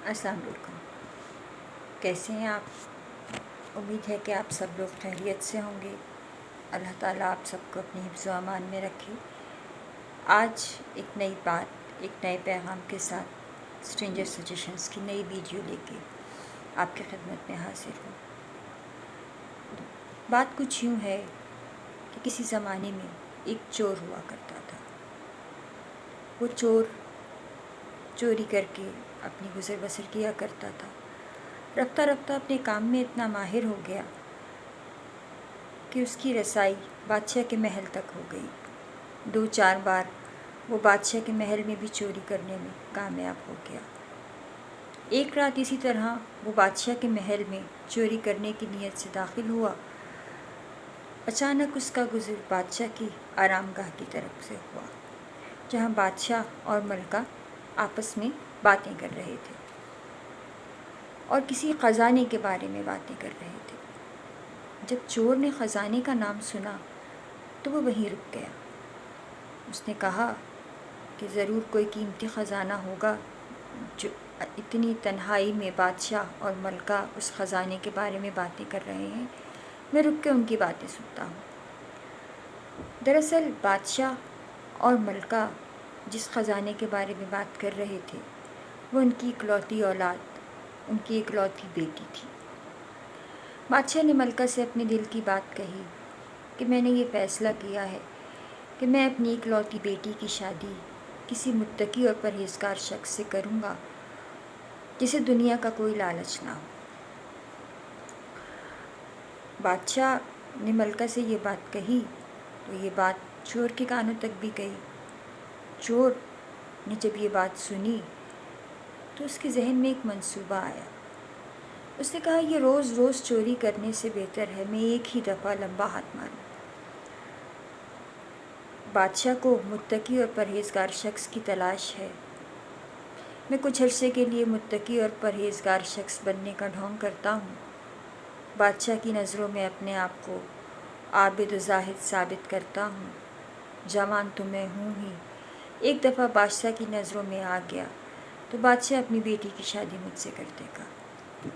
السلام علیکم، کیسے ہیں آپ؟ امید ہے کہ آپ سب لوگ خیریت سے ہوں گے۔ اللہ تعالیٰ آپ سب کو اپنی حفظ و امان میں رکھے۔ آج ایک نئی بات، ایک نئے پیغام کے ساتھ اسٹرینجر سجیشنز کی نئی ویڈیو لے کے آپ کی خدمت میں حاضر ہوں۔ بات کچھ یوں ہے کہ کسی زمانے میں ایک چور ہوا کرتا تھا۔ وہ چور چوری کر کے اپنی گزر بسر کیا کرتا تھا۔ رفتہ رفتہ اپنے کام میں اتنا ماہر ہو گیا کہ اس کی رسائی بادشاہ کے محل تک ہو گئی۔ 2-4 بار وہ بادشاہ کے محل میں بھی چوری کرنے میں کامیاب ہو گیا۔ ایک رات اسی طرح وہ بادشاہ کے محل میں چوری کرنے کی نیت سے داخل ہوا۔ اچانک اس کا گزر بادشاہ کی آرام گاہ کی طرف سے ہوا، جہاں بادشاہ اور ملکہ آپس میں باتیں کر رہے تھے اور کسی خزانے کے بارے میں باتیں کر رہے تھے۔ جب چور نے خزانے کا نام سنا تو وہ وہیں رک گیا۔ اس نے کہا کہ ضرور کوئی قیمتی خزانہ ہوگا، جو اتنی تنہائی میں بادشاہ اور ملکہ اس خزانے کے بارے میں باتیں کر رہے ہیں، میں رک کے ان کی باتیں سنتا ہوں۔ دراصل بادشاہ اور ملکہ جس خزانے کے بارے میں بات کر رہے تھے وہ ان کی اکلوتی اولاد، ان کی اکلوتی بیٹی تھی۔ بادشاہ نے ملکہ سے اپنے دل کی بات کہی کہ میں نے یہ فیصلہ کیا ہے کہ میں اپنی اکلوتی بیٹی کی شادی کسی متقی اور پرہیزگار شخص سے کروں گا جسے دنیا کا کوئی لالچ نہ ہو۔ بادشاہ نے ملکہ سے یہ بات کہی تو یہ بات چور کے کانوں تک بھی گئی۔ چور نے جب یہ بات سنی تو اس کے ذہن میں ایک منصوبہ آیا۔ اس نے کہا یہ روز روز چوری کرنے سے بہتر ہے میں ایک ہی دفعہ لمبا ہاتھ ماروں۔ بادشاہ کو متقی اور پرہیزگار شخص کی تلاش ہے۔ میں کچھ عرصے کے لیے متقی اور پرہیزگار شخص بننے کا ڈھونگ کرتا ہوں۔ بادشاہ کی نظروں میں اپنے آپ کو عابد و زاہد ثابت کرتا ہوں۔ جوان تو میں ہوں ہی۔ ایک دفعہ بادشاہ کی نظروں میں آ گیا تو بادشاہ اپنی بیٹی کی شادی مجھ سے کر دے گا۔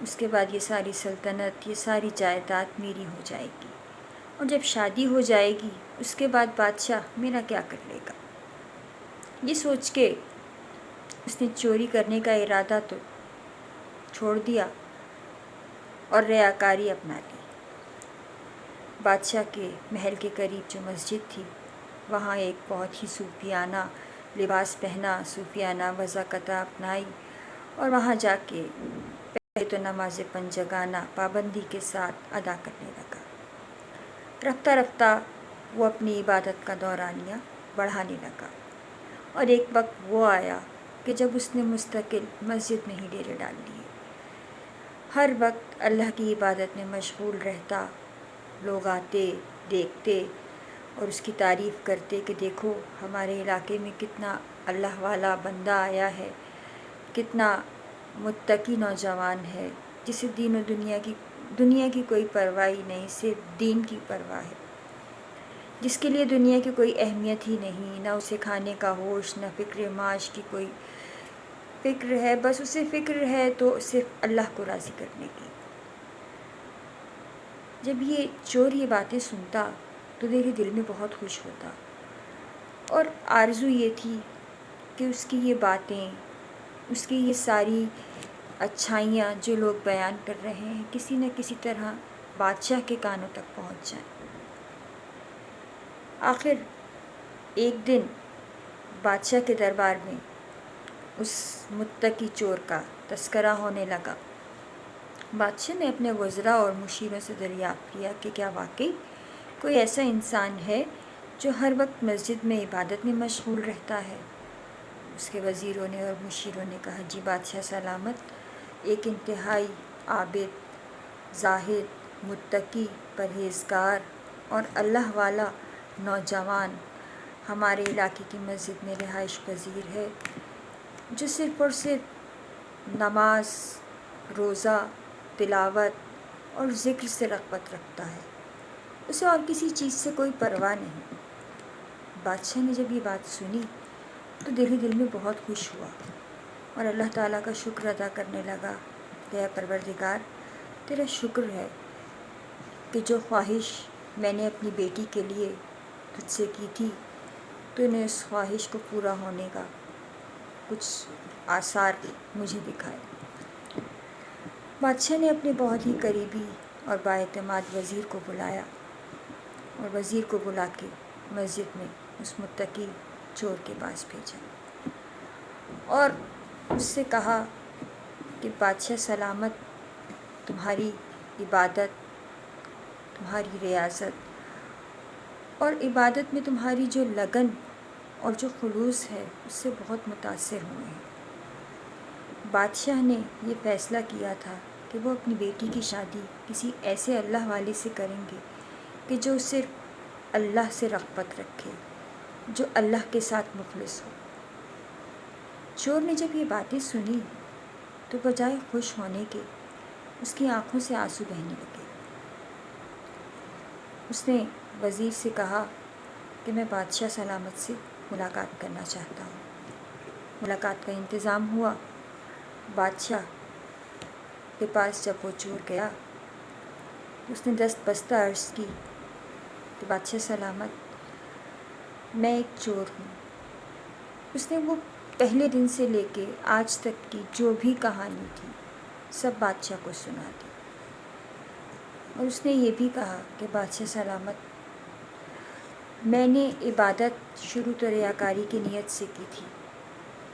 اس کے بعد یہ ساری سلطنت، یہ ساری جائیداد میری ہو جائے گی، اور جب شادی ہو جائے گی اس کے بعد بادشاہ میرا کیا کر لے گا؟ یہ سوچ کے اس نے چوری کرنے کا ارادہ تو چھوڑ دیا اور ریاکاری اپنا لی۔ بادشاہ کے محل کے قریب جو مسجد تھی وہاں ایک بہت ہی صوفیانہ لباس پہنا، صوفیانہ وضاقتہ اپنائی اور وہاں جا کے پہلے تو نماز 5 جگانہ پابندی کے ساتھ ادا کرنے لگا۔ رفتہ رفتہ وہ اپنی عبادت کا دورانیہ بڑھانے لگا، اور ایک وقت وہ آیا کہ جب اس نے مستقل مسجد میں ہی ڈیرے ڈال لیے۔ ہر وقت اللہ کی عبادت میں مشغول رہتا۔ لوگ آتے، دیکھتے اور اس کی تعریف کرتے کہ دیکھو ہمارے علاقے میں کتنا اللہ والا بندہ آیا ہے، کتنا متقی نوجوان ہے جسے دین و دنیا کی کوئی پرواہ نہیں، صرف دین کی پرواہ ہے، جس کے لیے دنیا کی کوئی اہمیت ہی نہیں، نہ اسے کھانے کا ہوش، نہ فکر معاش کی کوئی فکر ہے، بس اسے فکر ہے تو صرف اللہ کو راضی کرنے کی۔ جب یہ چور یہ باتیں سنتا تو میرے دل میں بہت خوش ہوتا، اور آرزو یہ تھی کہ اس کی یہ باتیں، اس کی یہ ساری اچھائیاں جو لوگ بیان کر رہے ہیں کسی نہ کسی طرح بادشاہ کے کانوں تک پہنچ جائیں۔ آخر ایک دن بادشاہ کے دربار میں اس متقی چور کا تذکرہ ہونے لگا۔ بادشاہ نے اپنے وزراء اور مشیروں سے دریافت کیا کہ کیا واقعی کوئی ایسا انسان ہے جو ہر وقت مسجد میں عبادت میں مشغول رہتا ہے؟ اس کے وزیروں نے اور مشیروں نے کہا جی بادشاہ سلامت، ایک انتہائی عابد، زاہد، متقی، پرہیزگار اور اللہ والا نوجوان ہمارے علاقے کی مسجد میں رہائش پذیر ہے، جو صرف اور صرف نماز، روزہ، تلاوت اور ذکر سے رغبت رکھتا ہے، اسے اور کسی چیز سے کوئی پرواہ نہیں۔ بادشاہ نے جب یہ بات سنی تو دل ہی دل میں بہت خوش ہوا۔ اور اللہ تعالیٰ کا شکر ادا کرنے لگا کہ اے پروردگار، تیرا شکر ہے کہ جو خواہش میں نے اپنی بیٹی کے لیے تجھ سے کی تھی، تو نے اس خواہش کو پورا ہونے کا کچھ آثار مجھے دکھائے۔ بادشاہ نے اپنے بہت ہی قریبی اور بااعتماد وزیر کو بلایا اور وزیر کو بلا کے مسجد میں اس متقی چور کے پاس بھیجا اور اس سے کہا کہ بادشاہ سلامت، تمہاری عبادت، تمہاری ریاضت اور عبادت میں تمہاری جو لگن اور جو خلوص ہے اس سے بہت متاثر ہوئے ہیں۔ بادشاہ نے یہ فیصلہ کیا تھا کہ وہ اپنی بیٹی کی شادی کسی ایسے اللہ والے سے کریں گے کہ جو صرف اللہ سے رغبت رکھے، جو اللہ کے ساتھ مخلص ہو۔ چور نے جب یہ باتیں سنی تو بجائے خوش ہونے کے اس کی آنکھوں سے آنسو بہنے لگے۔ اس نے وزیر سے کہا کہ میں بادشاہ سلامت سے ملاقات کرنا چاہتا ہوں۔ ملاقات کا انتظام ہوا۔ بادشاہ کے پاس جب وہ چور گیا تو اس نے دست بستہ عرض کی کہ بادشاہ سلامت، میں ایک چور ہوں۔ اس نے وہ پہلے دن سے لے کے آج تک کی جو بھی کہانی تھی سب بادشاہ کو سنا دی، اور اس نے یہ بھی کہا کہ بادشاہ سلامت، میں نے عبادت شروع تو ریاکاری کی نیت سے کی تھی،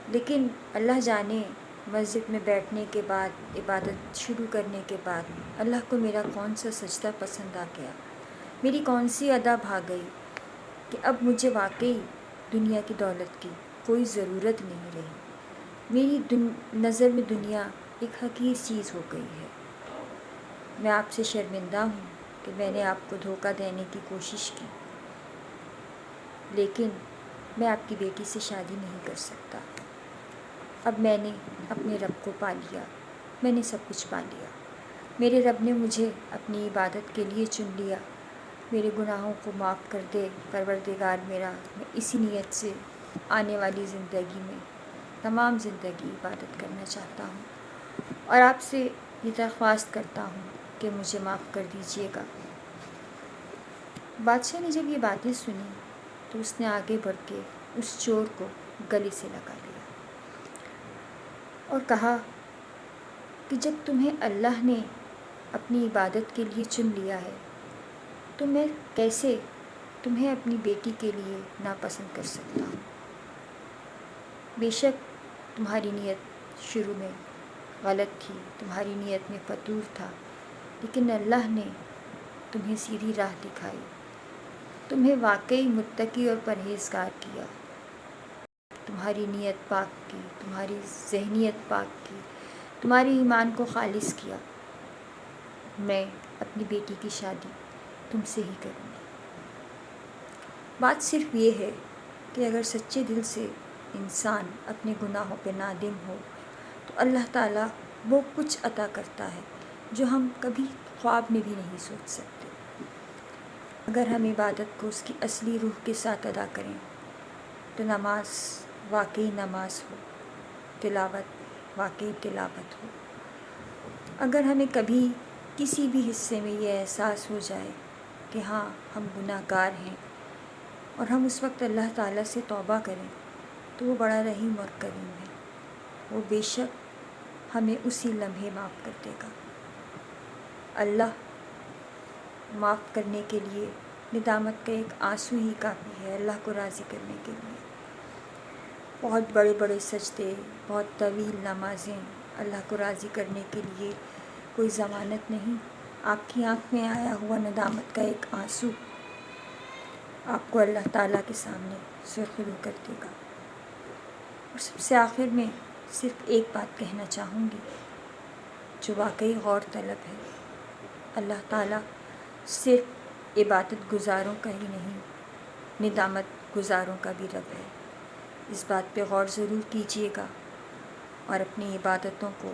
لیکن اللہ جانے مسجد میں بیٹھنے کے بعد، عبادت شروع کرنے کے بعد اللہ کو میرا کون سا سجدہ پسند آ گیا، میری کون سی ادا بھا گئی کہ اب مجھے واقعی دنیا کی دولت کی کوئی ضرورت نہیں رہی۔ میری نظر میں دنیا ایک حقیر چیز ہو گئی ہے۔ میں آپ سے شرمندہ ہوں کہ میں نے آپ کو دھوکہ دینے کی کوشش کی، لیکن میں آپ کی بیٹی سے شادی نہیں کر سکتا۔ اب میں نے اپنے رب کو پا لیا، میں نے سب کچھ پا لیا۔ میرے رب نے مجھے اپنی عبادت کے لیے چن لیا۔ میرے گناہوں کو معاف کر دے پروردگار میرا۔ میں اسی نیت سے آنے والی زندگی میں تمام زندگی عبادت کرنا چاہتا ہوں، اور آپ سے یہ درخواست کرتا ہوں کہ مجھے معاف کر دیجیے گا۔ بادشاہ نے جب یہ باتیں سنی تو اس نے آگے بڑھ کے اس چور کو گلے سے لگا لیا اور کہا کہ جب تمہیں اللہ نے اپنی عبادت کے لیے چن لیا ہے تو میں کیسے تمہیں اپنی بیٹی کے لیے ناپسند کر سکتا ہوں؟ بے شک تمہاری نیت شروع میں غلط تھی، تمہاری نیت میں فتور تھا، لیکن اللہ نے تمہیں سیدھی راہ دکھائی، تمہیں واقعی متقی اور پرہیزگار کیا، تمہاری نیت پاک کی، تمہاری ذہنیت پاک کی، تمہارے ایمان کو خالص کیا۔ میں اپنی بیٹی کی شادی تم سے ہی کروں گی۔ بات صرف یہ ہے کہ اگر سچے دل سے انسان اپنے گناہوں پہ نادم ہو تو اللہ تعالیٰ وہ کچھ عطا کرتا ہے جو ہم کبھی خواب میں بھی نہیں سوچ سکتے۔ اگر ہم عبادت کو اس کی اصلی روح کے ساتھ ادا کریں تو نماز واقعی نماز ہو، تلاوت واقعی تلاوت ہو۔ اگر ہمیں کبھی کسی بھی حصے میں یہ احساس ہو جائے کہ ہاں ہم گناہ گار ہیں، اور ہم اس وقت اللہ تعالیٰ سے توبہ کریں تو وہ بڑا رحیم اور کریم ہے، وہ بے شک ہمیں اسی لمحے معاف کر دے گا۔ اللہ معاف کرنے کے لیے ندامت کا ایک آنسو ہی کافی ہے اللہ کو راضی کرنے کے لیے۔ بہت بڑے بڑے سجدے، بہت طویل نمازیں اللہ کو راضی کرنے کے لیے کوئی ضمانت نہیں۔ آپ کی آنکھ میں آیا ہوا ندامت کا ایک آنسو آپ کو اللہ تعالیٰ کے سامنے سرخرو کر دے گا۔ اور سب سے آخر میں صرف ایک بات کہنا چاہوں گی جو واقعی غور طلب ہے۔ اللہ تعالیٰ صرف عبادت گزاروں کا ہی نہیں، ندامت گزاروں کا بھی رب ہے۔ اس بات پہ غور ضرور کیجیے گا اور اپنی عبادتوں کو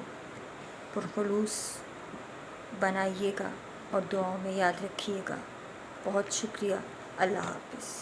پرخلوص بنائیے گا اور دعاؤں میں یاد رکھیے گا۔ بہت شکریہ۔ اللہ حافظ۔